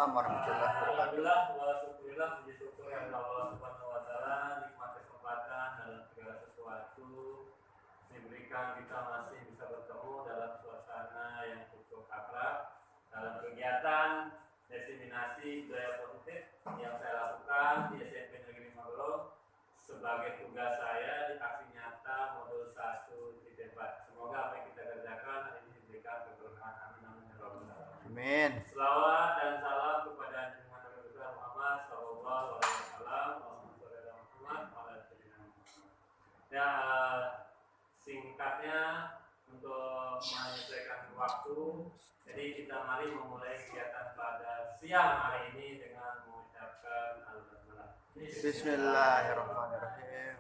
Waalaikumsalam warahmatullahi wabarakatuh. Alhamdulillah wa syukurillah, puji syukur yang Allah Subhanahu wa taala, nikmat kesempatan dalam segala sesuatu diberikan kita masih bisa bertemu dalam suasana yang cukup akrab dalam kegiatan diseminasi budaya positif yang saya lakukan di SMP Negeri Magelang sebagai tugas saya di aksi nyata modul 1.4. Semoga apa yang kita kerjakan hari ini diberikan keberkahan. Amin amin ya rabbal alamin. Amin. Selawat dan salam kepada junjungan Nabi besar Muhammad sallallahu alaihi wasallam. Ya, singkatnya untuk menyelesaikan waktu, jadi kita mari memulai kegiatan pada siang hari ini dengan mengucapkan al-basmalah. Bismillahirrahmanirrahim.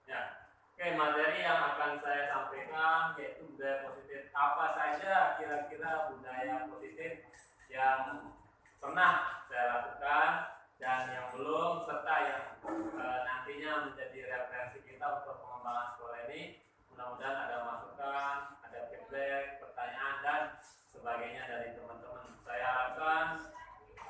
Ya, oke, materi yang akan saya sampaikan yaitu budaya positif. Apa saja kira-kira budaya positif yang pernah saya lakukan dan yang belum, serta yang nantinya menjadi referensi kita untuk pengembangan sekolah ini. Mudah-mudahan ada masukan, ada feedback, pertanyaan dan sebagainya dari teman-teman. Saya harapkan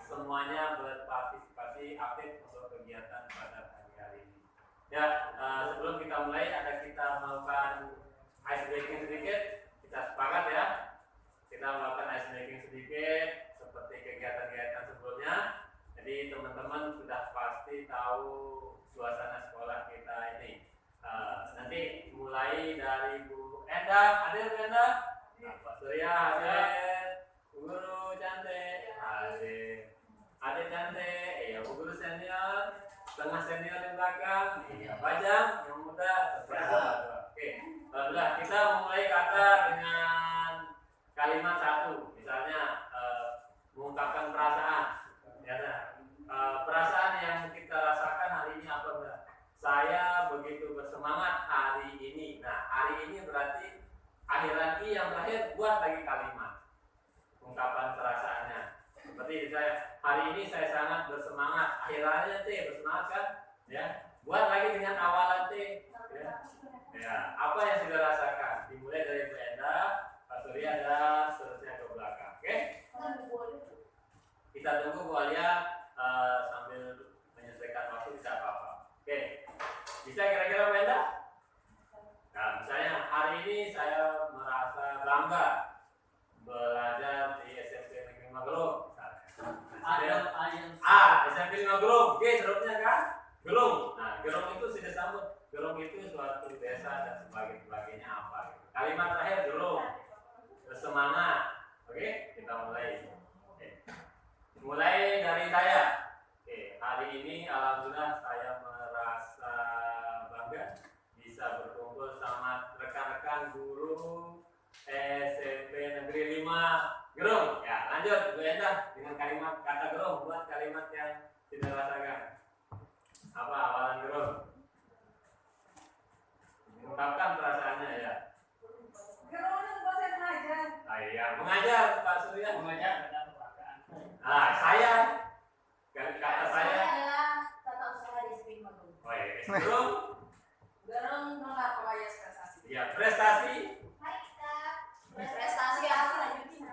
semuanya berpartisipasi aktif untuk kegiatan pada pagi hari ini. Ya, sebelum kita mulai kita melakukan ice breaking sedikit. Kita sepakat ya. Kita melakukan ice breaking sedikit seperti kegiatan-kegiatan sebelumnya. Jadi teman-teman sudah pasti tahu suasana sekolah kita ini. Nanti mulai dari Bu Enda, hadir Bu Enda? Pak Surya hadir, Bu Guru cantik hadir, adik cantik, iya Bu Guru senior, setengah senior di belakang, iya Bajang yang muda, oke. Alhamdulillah, kita mulai kata dengan kalimat satu, misalnya mengungkapkan perasaan. Ya, perasaan yang kita rasakan hari ini apa enggak? Saya begitu bersemangat hari ini. Nah, hari ini berarti akhiran i yang terakhir buat lagi kalimat ungkapan perasaannya. Seperti saya, hari ini saya sangat bersemangat. Akhirannya T, bersemangat kan? Ya, buat lagi dengan awalan T. Ya, apa yang sudah rasakan? Dimulai dari Bu Enda, Pak Surya dan seterusnya ke belakang. Oke? Kita tunggu Bu Alia sambil menyesuaikan waktu bisa apa-apa. Oke, bisa kira-kira beda? Nah, misalnya hari ini saya merasa bangga belajar di SMP Negeri Magelang. SMP Magelang, G hurufnya kan? Gelung. Nah, gelung itu sudah sambut. Gelung itu suatu desa dan sebagainya apa? Gitu. Kalimat terakhir gelung. Bersemangat. Oke, kita mulai. Mulai dari saya. Oke, hari ini alhamdulillah saya merasa bangga bisa berkumpul sama rekan-rekan guru SMP Negeri 5 Gerung. Ya, lanjut Bu Enda dengan kalimat kata Gerung, buat kalimat yang tidak rasakan. Apa awalan Gerung? Mengungkapkan perasaannya ya. Gerung itu bosan mengajar. Iya, mengajar Pak Surya mengajar. Nah, saya kata saya adalah tata usaha di SP Magelang. oh iya, Gerung. Gerung menolak proyek prestasi. Ya, prestasi. Baik, Kak. Prestasi apa lanjutin?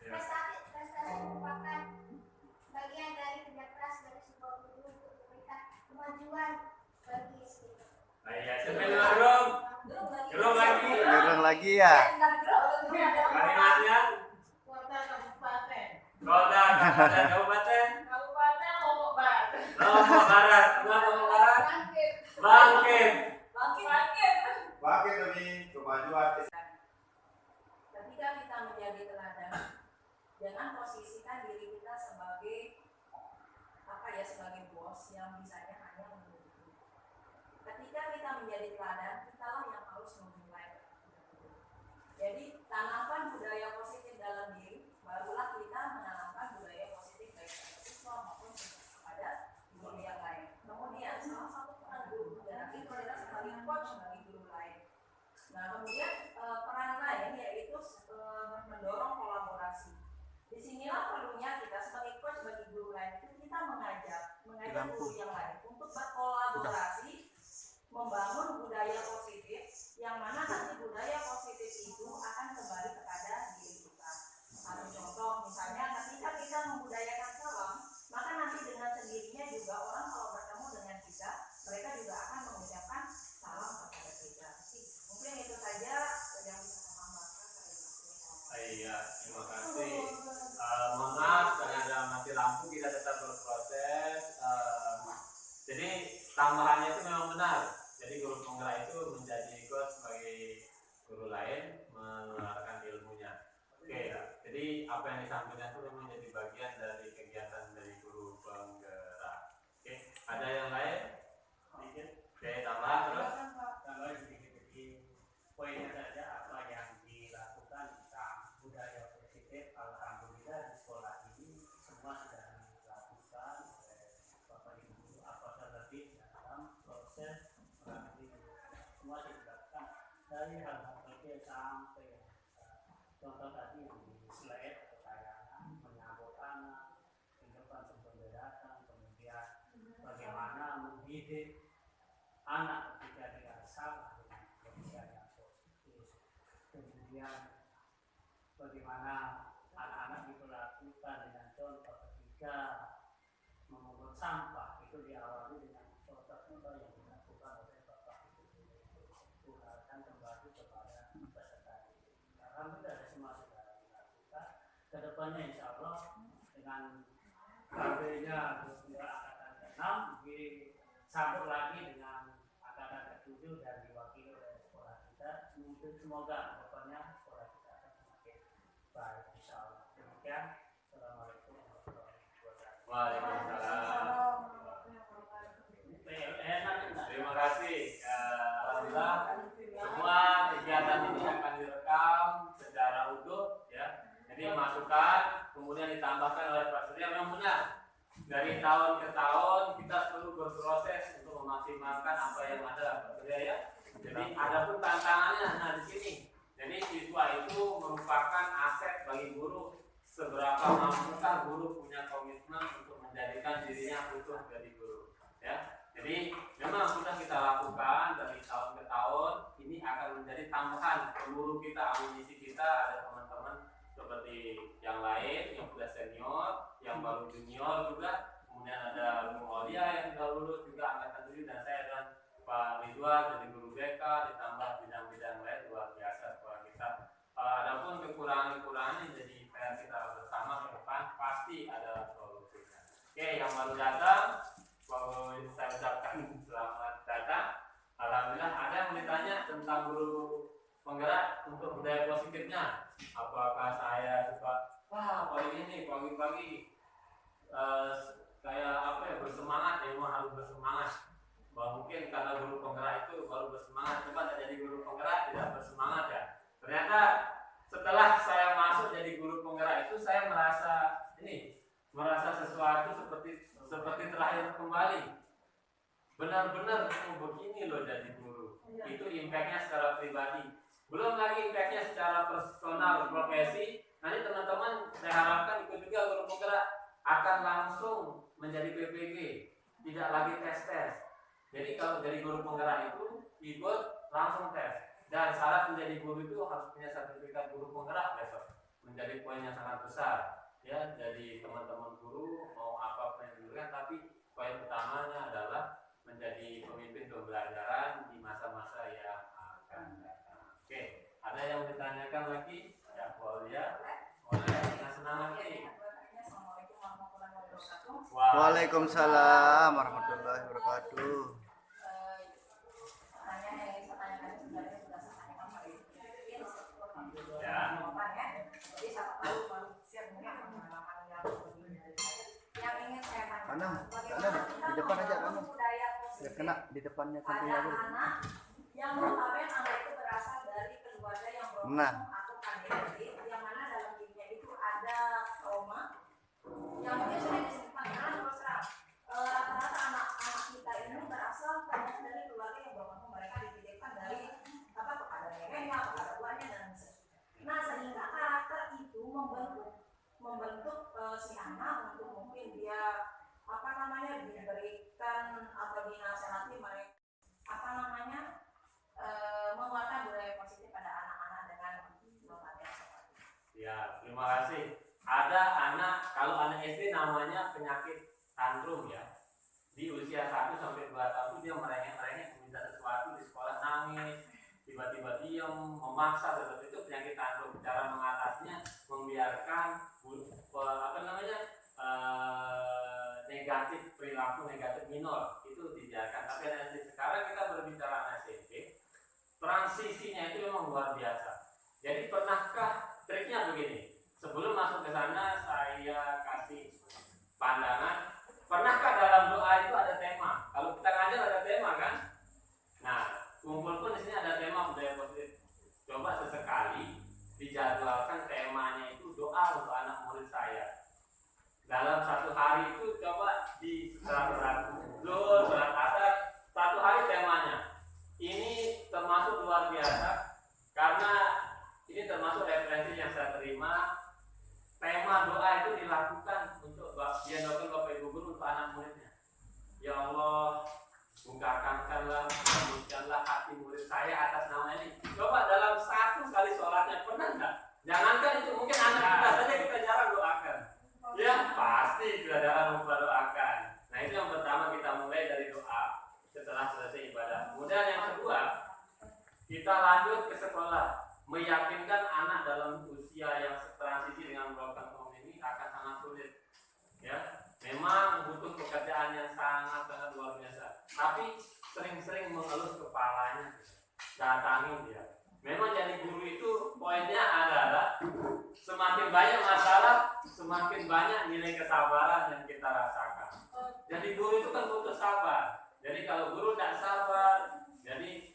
Prestasi merupakan bagian dari kerja keras dari sebuah guru untuk memberikan kemajuan bagi siswa. Nah, iya, sampai Gerung. Gerung lagi. Gerung lagi ya. Kalimatnya Kota Kabupaten. Kota Kabupaten Kabupaten Lombok Barat. Lombok Barat. Lombok Barat. Bangkit. Bangkit demi kemajuan. Ketika kita menjadi teladan, jangan posisikan diri kita sebagai sebagai bos yang bisanya hanya menunggu. Ketika kita menjadi teladan, kitalah yang harus memulai. Jadi tanamkan budaya positif dalam diri, barulah kita menanamkan budaya positif baik pada siswa maupun kepada guru yang lain. Kemudian salah satu peran guru dan itu adalah sebagai coach bagi guru lain. Nah, kemudian peran lain yaitu mendorong kolaborasi. Disinilah perlunya kita sebagai coach bagi guru lain itu kita mengajak guru yang lain untuk berkolaborasi, membangun budaya positif yang mana nanti budaya positif itu akan kembali kepada diri kita. Satu contoh misalnya ketika kita membudayakan salam, tambahannya itu memang benar. Jadi guru penggerak itu menjadi ikut sebagai guru lain menularkan ilmunya. Oke, jadi apa yang disampaikan itu memang jadi bagian dari kegiatan dari guru penggerak. Oke, ada yang lain? Sedikit. Oke, tambah terus. Tambah sedikit, jadi poinnya saja apa yang dilakukan tentang budaya positif. Alhamdulillah di sekolah ini semua sudah dilakukan oleh Bapak Ibu, apakah lebih dalam proses mengambil semua dilakukan dari hal-hal kecil sampai contoh tadi di slide atau tayangan menyambut anak, kehidupan sebelum datang, kemudian bagaimana mendidik anak ketika dia salah dengan kebiasaan yang positif, kemudian bagaimana anak-anak diperlakukan dengan contoh ketika memungut sampah itu diawali dengan contoh-contoh yang dilakukan oleh Bapak Ibu itu akan kembali kepada peserta didik. Alhamdulillah semua sudah dilakukan. Kedepannya insya Allah dengan KB-nya juga angkatan ke-6 disambut lagi dengan angkatan ke-7 dan diwakili oleh sekolah kita. Semoga kedepannya sekolah kita akan semakin baik insya Allah. Demikian. Assalamualaikum warahmatullahi wabarakatuh. Waalaikumsalam. Terima kasih. Alhamdulillah semua kegiatan ini akan direkam secara utuh ya. Jadi masukan kemudian ditambahkan oleh Pak Surya memang benar. Dari tahun ke tahun kita selalu berproses untuk memaksimalkan apa yang ada Pak Surya ya. Jadi ada pun tantangannya nah di sini. Jadi siswa itu merupakan aset bagi guru. Seberapa mampukah guru punya komitmen untuk menjadikan dirinya utuh dari guru ya. Jadi memang sudah kita lakukan dari tahun ke tahun, ini akan menjadi tambahan peluru kita, amunisi kita. Ada teman-teman seperti yang lain yang sudah senior, yang baru junior juga, kemudian ada Bung Olia yang sudah lulus juga angkatan 7 dan saya dan Pak Ridwan jadi guru BK, ditambah bidang-bidang lain luar biasa sekolah kita. Adapun kekurangan-kekurangan jadi PR kita bersama ke depan pasti ada solusinya. Oke, yang baru datang saya ucapkan selamat datang. Alhamdulillah ada yang ditanya tentang guru penggerak untuk budaya positifnya. Apakah saya suka pagi-pagi kayak apa ya bersemangat ya memang harus bersemangat. Bahwa mungkin karena guru penggerak itu baru bersemangat, coba tak jadi guru penggerak tidak bersemangat ya. Ternyata setelah saya masuk jadi guru penggerak itu saya merasa sesuatu seperti terlahir kembali. Benar-benar begini loh jadi guru. Itu impactnya secara pribadi. Belum lagi impactnya secara personal profesi. Nanti teman-teman saya harapkan ikut juga guru penggerak akan langsung menjadi PPG, tidak lagi tes. Jadi kalau jadi guru penggerak itu ikut langsung tes. Dan syarat menjadi guru itu harus punya sertifikat guru penggerak besok. Menjadi poin yang sangat besar. Ya, jadi teman-teman guru mau apa yang diberikan, tapi poin utamanya adalah menjadi pemimpin pembelajaran di masa-masa yang akan datang. Oke, ada yang ditanyakan lagi? Ya, boleh. Boleh, dengan senang hati. Waalaikumsalam warahmatullahi wabarakatuh. Di depan aja kamu. Biar kena di depannya sampai aja. Anak yang notabene anak itu berasal dari keluarga yang broken atau KDRT, yang mana dalam dirinya itu ada trauma yang mungkin sudah disimpan karena terus terang rata-rata anak-anak kita ini berasal dari keluarga yang broken. Mereka dititipkan dari kepada neneknya, kepada tuannya dan sebagainya. Nah, sehingga karakter itu membentuk si anak untuk mungkin dia diberikan atau dinasehati mereka menguatkan budaya positif pada anak-anak dengan metode seperti itu. Ya, terima kasih. Ada anak, kalau anak SD namanya penyakit tantrum ya. Di usia 1 sampai 2 tahun dia merengek-rengek meminta sesuatu di sekolah, nangis, tiba-tiba diam, memaksa, seperti itu penyakit tantrum. Cara mengatasinya membiarkan negatif perilaku negatif minor itu dibiarkan. sekalian SD, sekarang kita berbicara anak SMP, transisinya itu memang luar biasa. Jadi pernahkah, triknya begini, sebelum masuk ke sana saya kasih pandangan, pernahkah dalam doa itu ada tema? Kalau kita ngajar ada tema kan? Nah, kumpul pun di sini ada tema budaya positif. Coba sesekali dijadwalkan temanya itu doa untuk anak murid saya. Dalam satu hari itu coba di surat Zuhur, surat Asar, satu hari temanya. Ini termasuk luar biasa karena ini termasuk referensi yang saya terima. Tema doa itu dilakukan untuk dilakukan Bapak Ibu guru untuk anak muridnya. Ya Allah, bukakanlah, lembutkanlah hati murid saya atas nama ini. Coba dalam satu kali sholatnya pernah nggak? Jangankan itu, mungkin anak kita saja kita jarang doakan. Ya pasti kita jarang doakan. Nah itu yang pertama, kita mulai dari doa setelah selesai ibadah. Kemudian yang kedua, kita lanjut ke sekolah, meyakinkan anak dalam usia yang transisi dengan broken home ini akan sangat sulit. Ya, memang butuh pekerjaan yang sangat luar biasa. Tapi sering-sering mengelus kepalanya, datangin dia. Memang jadi guru itu poinnya adalah semakin banyak masalah, semakin banyak nilai kesabaran yang kita rasakan. Jadi guru itu kan butuh sabar. Jadi kalau guru tidak sabar, jadi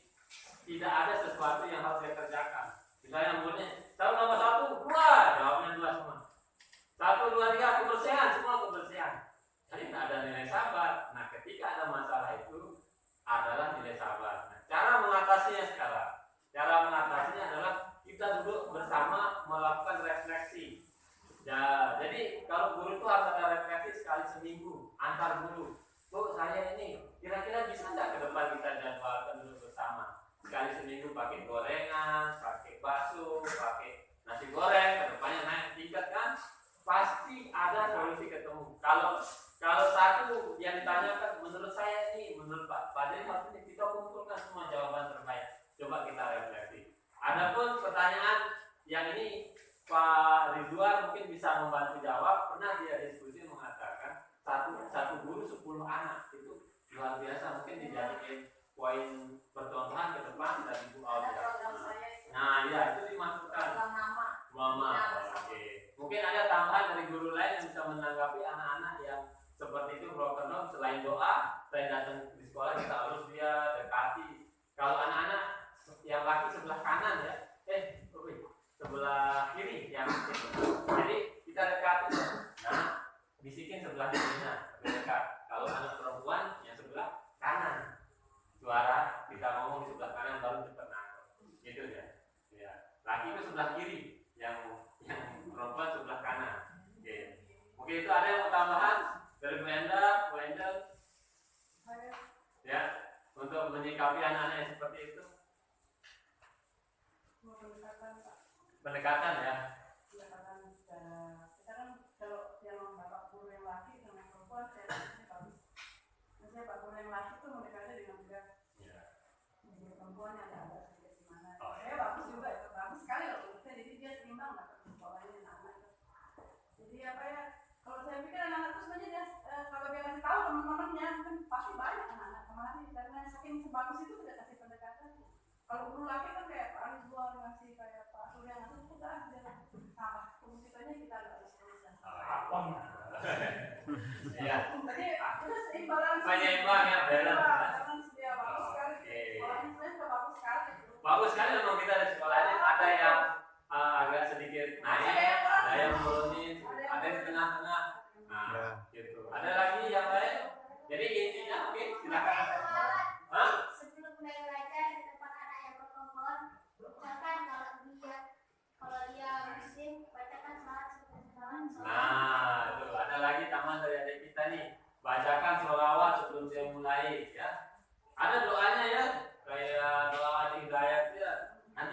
tidak ada sesuatu yang harus dia kerjakan. Misalnya muridnya, tahun nomor 1, 2, jawabnya 2 semua. 1, 2, 3, kebersihan, semua kebersihan. Jadi tidak ada nilai sabar. Nah ketika ada masalah itu adalah nilai sabar. Nah, cara mengatasinya sekarang, cara mengatasinya adalah kita duduk bersama melakukan refleksi. Ya, jadi kalau guru itu harus ada refleksi sekali seminggu antar guru. Bu, saya ini kira-kira bisa nggak ke depan kita jadwalkan duduk bersama sekali seminggu, pakai gorengan, pakai bakso, pakai nasi goreng, ke depannya naik tingkat kan? Pasti ada solusi ketemu. Kalau satu yang ditanyakan, menurut saya ini, menurut Pak Padri, maksudnya kita kumpulkan semua jawaban terbaik. Coba kita refleksi. Adapun pertanyaan yang ini Pak Ridwan mungkin bisa membantu jawab. Pernah dia diskusi mengatakan satu guru 10 anak itu luar biasa, mungkin dijadikan poin percontohan ke depan dari Bu Aulia. Nah, ya itu dimasukkan. Mama. Oke. Mungkin ada tambahan dari guru lain yang bisa menanggapi anak-anak yang seperti itu broken home. Selain doa, selain datang di sekolah kita harus dia dekati. Kalau anak-anak yang laki sebelah kanan ya, sebelah kiri yang itu. Jadi kita dekati. Nah, bisikin sebelah kirinya, dekat. Kalau anak perempuan yang sebelah kanan, suara kita ngomong di sebelah kanan baru cepat nangkep. Gitu ya. Ya. Laki itu sebelah kiri, yang perempuan sebelah kanan. Oke. Mungkin itu ada yang mau tambahan dari Bu Endel, ya, untuk menyikapi anak-anak yang seperti itu. Pendekatan ya. Kita kan kalau yang bapak guru yang laki sama yang perempuan saya rasa bagus. Maksudnya pak guru yang laki tuh mendekatnya dengan mudah. Guru perempuan yang ada sedikit gimana. Saya bagus juga itu, bagus sekali loh menurut saya. Jadi dia seimbang lah sekolahnya anak-anak itu. Jadi apa ya? Kalau saya pikir anak-anak itu sebenarnya dia kalau dia kasih tahu teman-temannya kan pasti banyak anak-anak kemarin karena saking sebagus itu tidak kasih pendekatan. Kalau guru laki kan kayak Pak Rizwan ngasih kayak Pak Surya ngasih udah dia salah fungsinya kita nggak harus tulisan. Iya. Jadi udah seimbang. Seimbang ya, balance dia bagus sekali. Sekolahnya sebenarnya bagus sekali. Bagus sekali memang kita di sekolahnya ada yang agak sedikit naik, ada yang turunin, ada yang di tengah-tengah. Nah, gitu. Ada lagi yang lain. Jadi intinya mungkin silakan. Hah? Sebelum mulai belajar di tempat anak yang berkompon, misalkan kalau dia muslim, bacakan salat. Nah, itu ada lagi tambahan dari adik kita nih. Bacakan sholawat sebelum saya mulai ya. Ada doanya ya, kayak doa hidayat ya. Nanti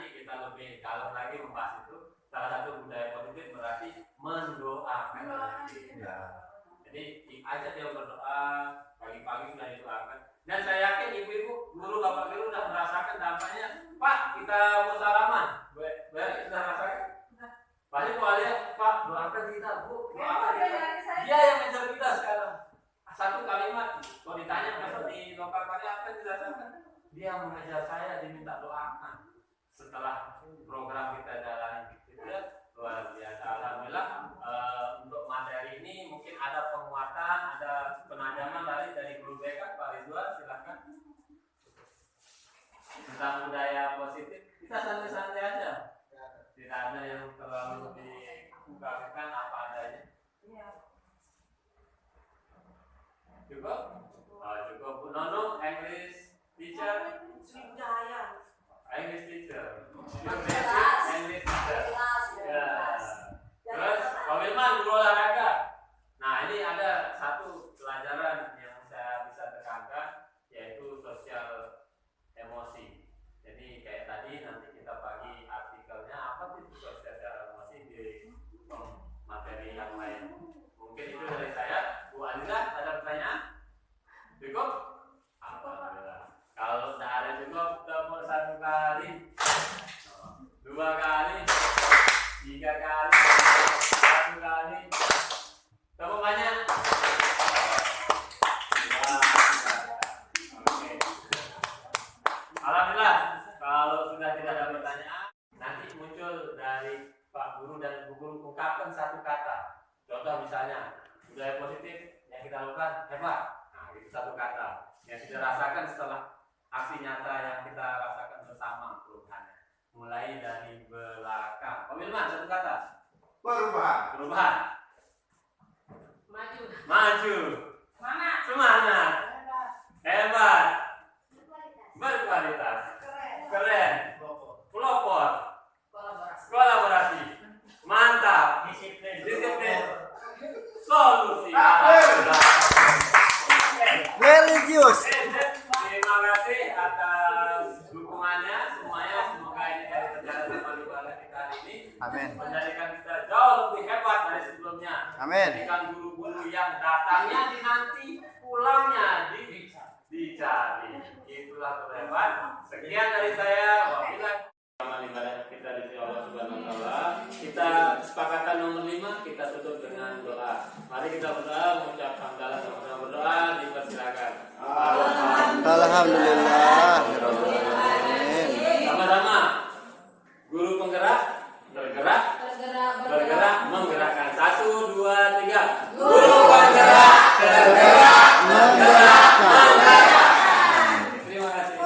yang dirasakan. Dia mengejar saya, diminta doakan. Setelah program kita jalani itu luar biasa. Alhamdulillah untuk materi ini mungkin ada penguatan, ada penajaman dari guru BK. Pak Ridwan silakan. Tentang budaya positif kita santai-santai aja. Tidak ada yang terlalu diungkapkan apa adanya. Cukup? Oh, cukup. Bu Nono, English teacher. English teacher. English teacher. Ya. Terus Pak Wilman, guru olahraga. Nah, ini ada satu pelajaran yang saya bisa tekankan, yaitu sosial emosi. Jadi kayak tadi nanti kita bagi artikelnya apa itu sosial emosi di materi yang lain. Mungkin itu dari saya. Bu Aliza, ada pertanyaan? Cukup? Alhamdulillah. Kalau tidak ada cukup, tepuk 1 kali, 2 kali, 3 kali, 1 kali. Tepuk banyak. Oke. Alhamdulillah. Kalau sudah tidak ada pertanyaan, nanti muncul dari Pak Guru dan Bu Guru ungkapkan satu kata. Contoh misalnya, budaya positif yang kita lakukan hebat. Nah, itu satu kata yang sudah rasakan setelah aksi nyata yang kita rasakan bersama perubahannya. Mulai dari belakang. Pak Wilman, satu kata. Perubahan. Perubahan. Maju. Maju. Semangat. Hebat. Berkualitas. Keren. Pelopor. Kolaborasi. Mantap. Disiplin. Solusi. Religius. Terima kasih atas dukungannya semuanya. Semoga ini dari perjalanan sama ibadah kita hari ini Amin. menjadikan kita jauh lebih hebat dari sebelumnya. Amin. Menjadikan guru-guru yang datangnya dinanti, pulangnya dicari. Itulah terhebat. Sekian dari saya. Wabillahi amal ibadah kita di sisi Allah Subhanahu wa taala. Kita kesepakatan nomor 5 kita tutup dengan doa. Mari kita berdoa, mengucap hamdalah sama-sama berdoa, dipersilakan. Alhamdulillah. Sama-sama. Guru penggerak bergerak menggerakkan. 1, 2, 3. Guru penggerak bergerak menggerakkan. Terima kasih.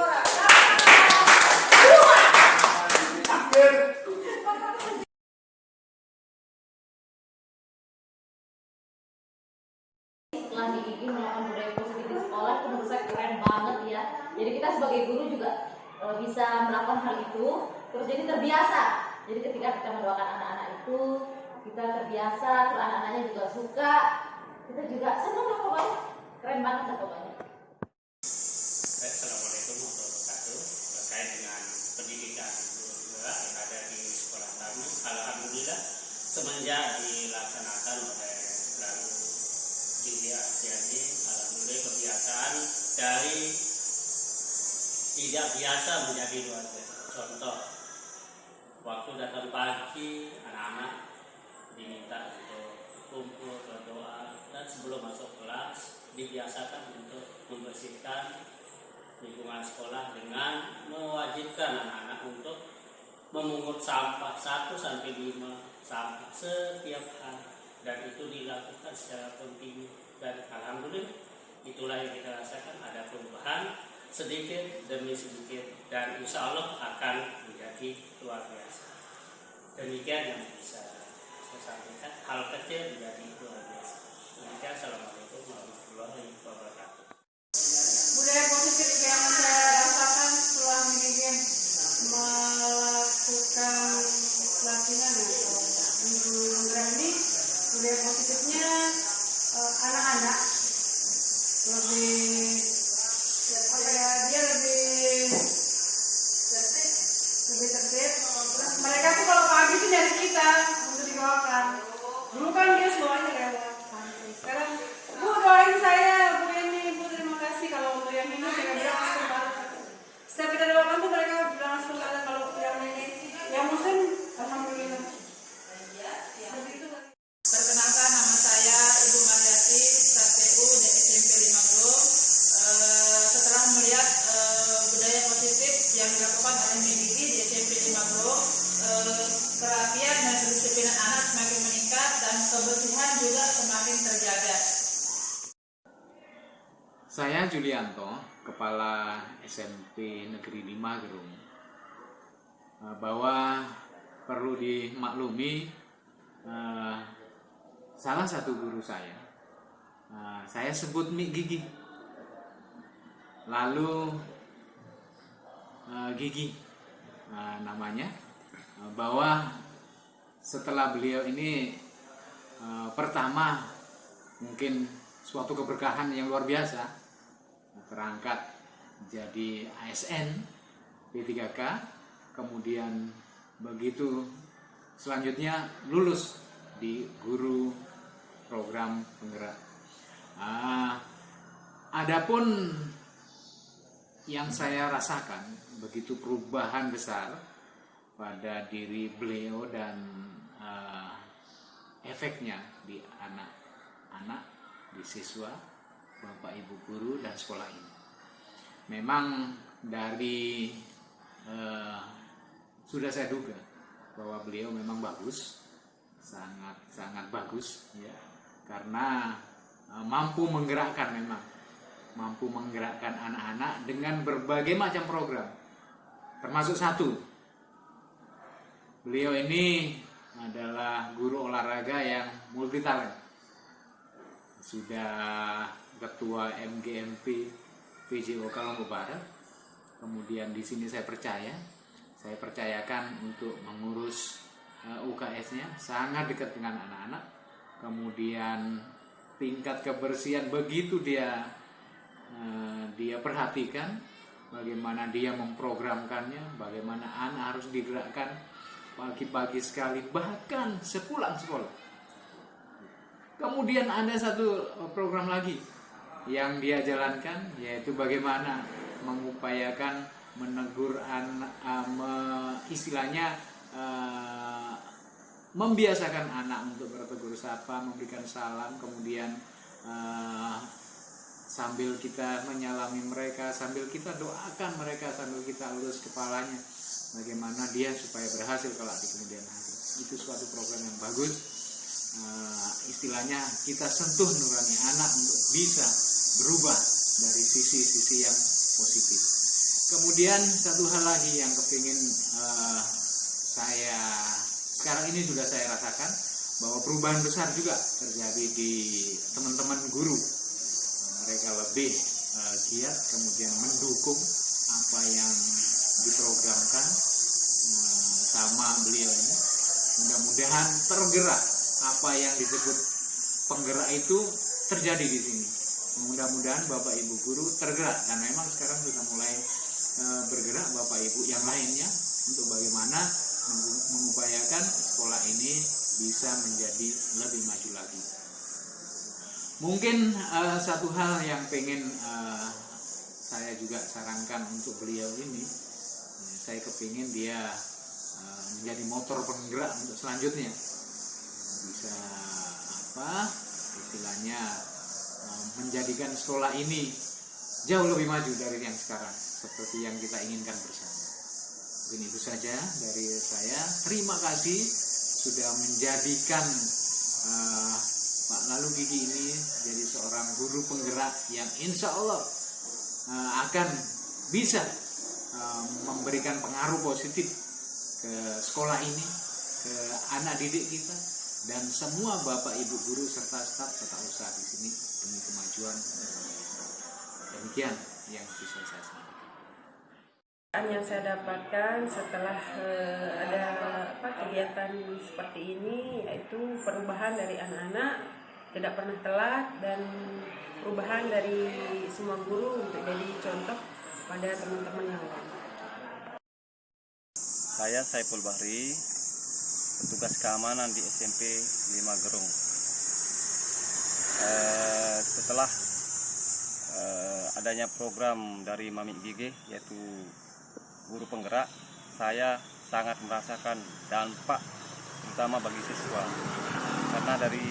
Setelah dididik melakukan budaya positif di sekolah itu menurut saya keren banget ya. Jadi kita sebagai guru juga bisa melakukan hal itu, terus jadi terbiasa. Jadi ketika kita mendoakan anak-anak itu kita terbiasa, terus anak-anaknya juga suka, kita juga senang lah pokoknya. Keren banget lah pokoknya. Assalamualaikum warahmatullahi wabarakatuh. Terkait dengan pendidikan guru yang ada di sekolah kami, alhamdulillah semenjak dilaksanakan oleh lalu Julia Arsiandi, alhamdulillah kebiasaan dari tidak biasa menjadi luar biasa. Contoh, waktu datang pagi anak-anak diminta untuk kumpul berdoa, dan sebelum masuk kelas dibiasakan untuk membersihkan lingkungan sekolah dengan mewajibkan anak-anak untuk memungut sampah 1 sampai 5 sampah setiap hari, dan itu dilakukan secara kontinu, dan alhamdulillah itulah yang kita rasakan, ada perubahan sedikit demi sedikit, dan insya Allah akan menjadi luar biasa. Demikian yang bisa saya sampaikan, hal kecil menjadi luar biasa. Demikian, assalamualaikum warahmatullahi wabarakatuh. Budaya positif yang saya rasakan setelah melakukan pelatihan atau minggu menggerak ini, budaya positifnya anak-anak lebih dia lebih tertib. Terus mereka tuh kalau pagi tuh dari kita untuk didoakan. Dulu kan dia semuanya lewat santai. Sekarang Bu doain saya, Bu ini, Bu terima kasih. Kalau untuk yang ini mereka bilang astagfirullah. Setiap kita doakan tuh mereka bilang astagfirullah. Kalau yang muslim alhamdulillah. Perkenalkan, nama saya Ibu Mariati, STU SMP 5 Glo. Setelah melihat Saya Julianto, Kepala SMP Negeri 5 Gerung, bahwa perlu dimaklumi salah satu guru saya sebut Mik Gigi. Lalu Gigi namanya, bahwa setelah beliau ini pertama mungkin suatu keberkahan yang luar biasa, terangkat jadi ASN P3K, kemudian begitu selanjutnya lulus di guru program penggerak. Adapun yang saya rasakan begitu perubahan besar pada diri beliau dan efeknya di anak-anak, di siswa, Bapak Ibu guru dan sekolah ini. Memang dari sudah saya duga bahwa beliau memang bagus, sangat bagus ya, karena mampu menggerakkan anak-anak dengan berbagai macam program. Termasuk satu, beliau ini adalah guru olahraga yang multi talent. Sudah ketua MGMP PJO Lombok Barat. Kemudian di sini saya percayakan untuk mengurus UKS-nya, sangat dekat dengan anak-anak. Kemudian tingkat kebersihan begitu dia perhatikan, bagaimana dia memprogramkannya, bagaimana anak harus digerakkan pagi-pagi sekali, bahkan sepulang sekolah. Kemudian ada satu program lagi yang dia jalankan, yaitu bagaimana mengupayakan menegur anak, istilahnya membiasakan anak untuk bertegur sapa, memberikan salam, kemudian sambil kita menyalami mereka, sambil kita doakan mereka, sambil kita lurus kepalanya, bagaimana dia supaya berhasil kelak di kemudian hari. Itu suatu program yang bagus. Istilahnya kita sentuh nurani anak untuk bisa berubah dari sisi-sisi yang positif. Kemudian satu hal lagi yang kepingin saya sekarang ini sudah saya rasakan, bahwa perubahan besar juga terjadi di teman-teman guru. Mereka lebih giat, kemudian mendukung apa yang diprogramkan sama beliau ini. Mudah-mudahan tergerak apa yang disebut penggerak itu terjadi di sini. Mudah-mudahan Bapak Ibu guru tergerak, dan memang sekarang sudah mulai bergerak Bapak Ibu yang lainnya untuk bagaimana mengupayakan sekolah ini bisa menjadi lebih maju lagi. Mungkin satu hal yang pengen saya juga sarankan untuk beliau ini, saya kepingin dia menjadi motor penggerak untuk selanjutnya, bisa istilahnya menjadikan sekolah ini jauh lebih maju dari yang sekarang, seperti yang kita inginkan bersama. Mungkin itu saja dari saya. Terima kasih sudah menjadikan Pak Lalu Gigi ini jadi seorang guru penggerak yang insya Allah akan bisa memberikan pengaruh positif ke sekolah ini, ke anak didik kita, dan semua Bapak Ibu guru serta staf tata usaha di sini demi kemajuan. Demikian yang bisa saya sampaikan. Yang saya dapatkan setelah ada kegiatan seperti ini, yaitu perubahan dari anak-anak tidak pernah telat, dan perubahan dari semua guru untuk jadi contoh pada teman-teman yang lain. Saya Saiful Bahri, petugas keamanan di SMP 5 Gerung. Setelah adanya program dari Mami Gigi, yaitu guru penggerak, saya sangat merasakan dampak terutama bagi siswa, karena dari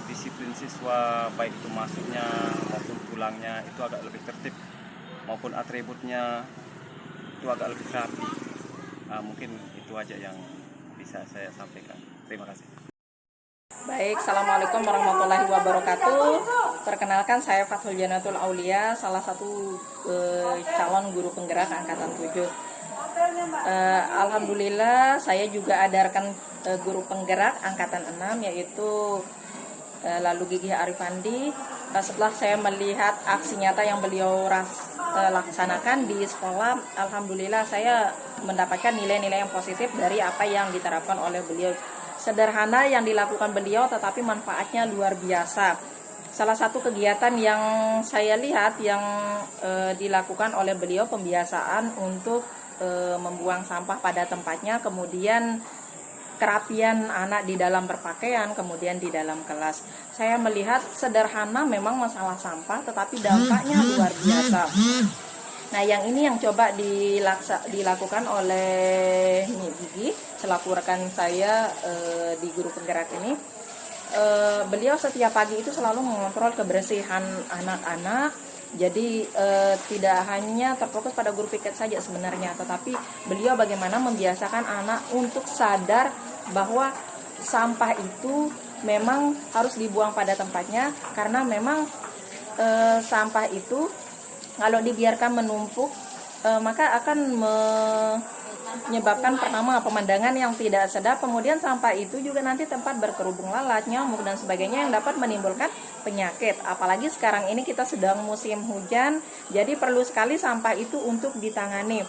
disiplin siswa, baik itu masuknya maupun pulangnya itu agak lebih tertib, maupun atributnya itu agak lebih rapi. Mungkin itu aja yang bisa saya sampaikan. Terima kasih. Baik, Assalamualaikum warahmatullahi wabarakatuh. Perkenalkan, saya Fathul Janatul Aulia, salah satu calon guru penggerak angkatan 7. Alhamdulillah saya juga ada rekan guru penggerak angkatan 6, yaitu Lalu Gigih Arifandi. Setelah saya melihat aksi nyata yang beliau laksanakan di sekolah, alhamdulillah saya mendapatkan nilai-nilai yang positif dari apa yang diterapkan oleh beliau. Sederhana yang dilakukan beliau, tetapi manfaatnya luar biasa. Salah satu kegiatan yang saya lihat yang dilakukan oleh beliau, pembiasaan untuk membuang sampah pada tempatnya, kemudian kerapian anak di dalam berpakaian, kemudian di dalam kelas. Saya melihat sederhana memang masalah sampah, tetapi dampaknya luar biasa. Nah, yang ini yang coba dilakukan oleh Gigi selaku rekan saya di guru penggerak ini. Beliau setiap pagi itu selalu mengontrol kebersihan anak-anak. Jadi tidak hanya terfokus pada guru piket saja sebenarnya, tetapi beliau bagaimana membiasakan anak untuk sadar bahwa sampah itu memang harus dibuang pada tempatnya, karena memang sampah itu kalau dibiarkan menumpuk maka akan menyebabkan pertama pemandangan yang tidak sedap, kemudian sampah itu juga nanti tempat berkerubung lalat, nyamuk dan sebagainya yang dapat menimbulkan penyakit. Apalagi sekarang ini kita sedang musim hujan, jadi perlu sekali sampah itu untuk ditangani.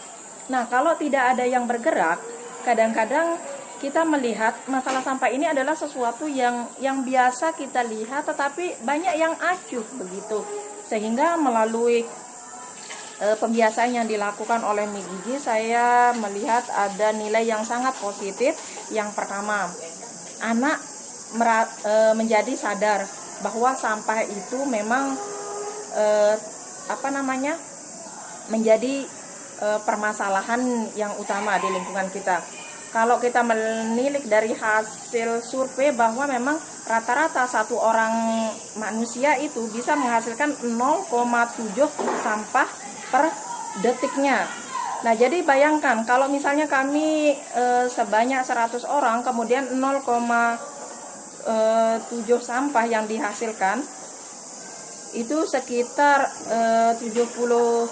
Nah, kalau tidak ada yang bergerak, kadang-kadang kita melihat masalah sampah ini adalah sesuatu yang biasa kita lihat, tetapi banyak yang acuh begitu. Sehingga melalui pembiasaan yang dilakukan oleh Mi Gigi, saya melihat ada nilai yang sangat positif. Yang pertama, anak menjadi sadar bahwa sampah itu memang menjadi permasalahan yang utama di lingkungan kita. Kalau kita menilik dari hasil survei bahwa memang rata-rata satu orang manusia itu bisa menghasilkan 0,7 sampah per detiknya. Nah, jadi bayangkan kalau misalnya kami sebanyak 100 orang, kemudian 0,7 sampah yang dihasilkan, itu sekitar 70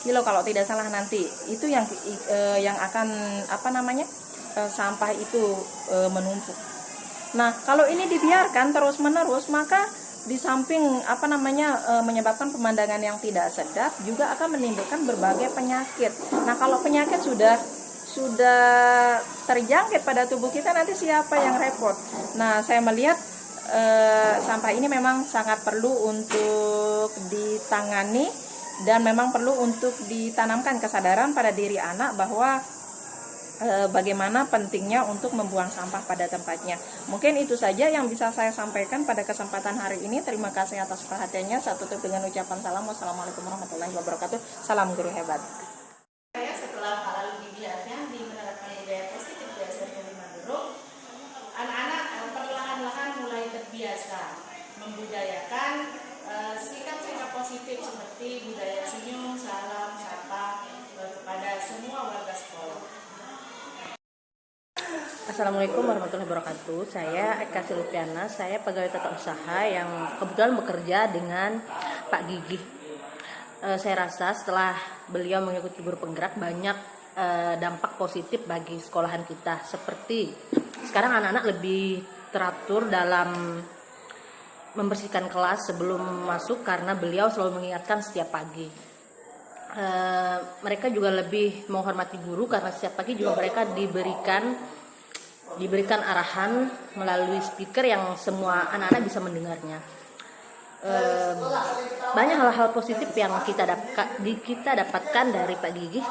kilo kalau tidak salah nanti. Itu yang akan sampah itu menumpuk. Nah, kalau ini dibiarkan terus-menerus, maka di samping menyebabkan pemandangan yang tidak sedap, juga akan menimbulkan berbagai penyakit. Nah, kalau penyakit sudah terjangkit pada tubuh kita, nanti siapa yang repot? Nah, saya melihat sampah ini memang sangat perlu untuk ditangani, dan memang perlu untuk ditanamkan kesadaran pada diri anak bahwa bagaimana pentingnya untuk membuang sampah pada tempatnya. Mungkin itu saja yang bisa saya sampaikan pada kesempatan hari ini. Terima kasih atas perhatiannya. Saya tutup dengan ucapan salam. Wassalamualaikum warahmatullahi wabarakatuh. Salam guru hebat. Saya setelah Pak Lalu Gigi Arifandi menerapkan budaya positif dasar dari Maduro, anak-anak perlahan-lahan mulai terbiasa membudayakan sikap-sikap positif seperti budaya senyum, salam, sapa kepada semua warga sekolah. Assalamualaikum warahmatullahi wabarakatuh. Saya Eka Silupiana, saya pegawai tata usaha yang kebetulan bekerja dengan Pak Gigi. Saya rasa setelah beliau mengikuti guru penggerak, banyak dampak positif bagi sekolahan kita. Seperti sekarang anak-anak lebih teratur dalam membersihkan kelas sebelum masuk, karena beliau selalu mengingatkan setiap pagi. Mereka juga lebih menghormati guru, karena setiap pagi juga mereka diberikan arahan melalui speaker yang semua anak-anak bisa mendengarnya. Banyak hal-hal positif yang kita dapatkan dari Pak Gigi,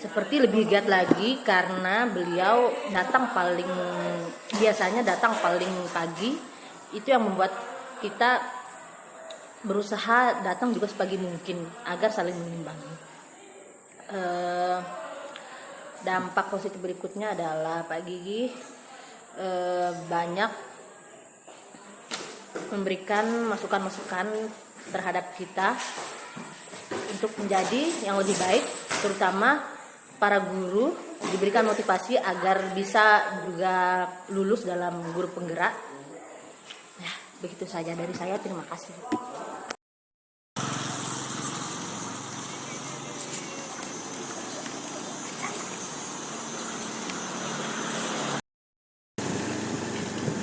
seperti lebih giat lagi karena beliau biasanya datang paling pagi. Itu yang membuat kita berusaha datang juga sepagi mungkin agar saling mengimbangi. Dampak positif berikutnya adalah Pak Gigi banyak memberikan masukan-masukan terhadap kita untuk menjadi yang lebih baik, terutama para guru diberikan motivasi agar bisa juga lulus dalam guru penggerak. Ya, Begitu saja dari saya, terima kasih.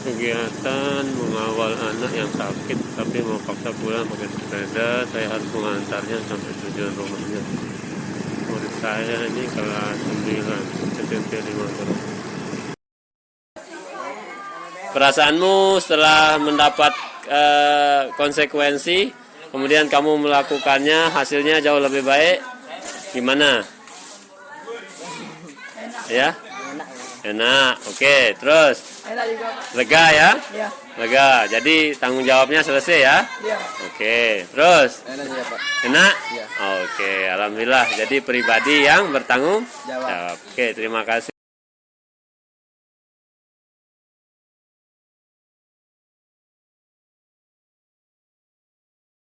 Kegiatan mengawal anak yang sakit tapi mau paksa pulang pakai sepeda, saya harus mengantarnya sampai tujuan rumahnya. Murid saya ini kelas 9 SMP 5. Perasaanmu setelah mendapat konsekuensi, kemudian kamu melakukannya, hasilnya jauh lebih baik, gimana? Ya? Enak. Oke, terus? Lega ya? Iya. Lega. Jadi tanggung jawabnya selesai ya? Iya. Oke, terus? Enak ya Pak. Enak? Iya. Oke, alhamdulillah. Jadi pribadi yang bertanggung Jawab. jawab. Oke, terima kasih.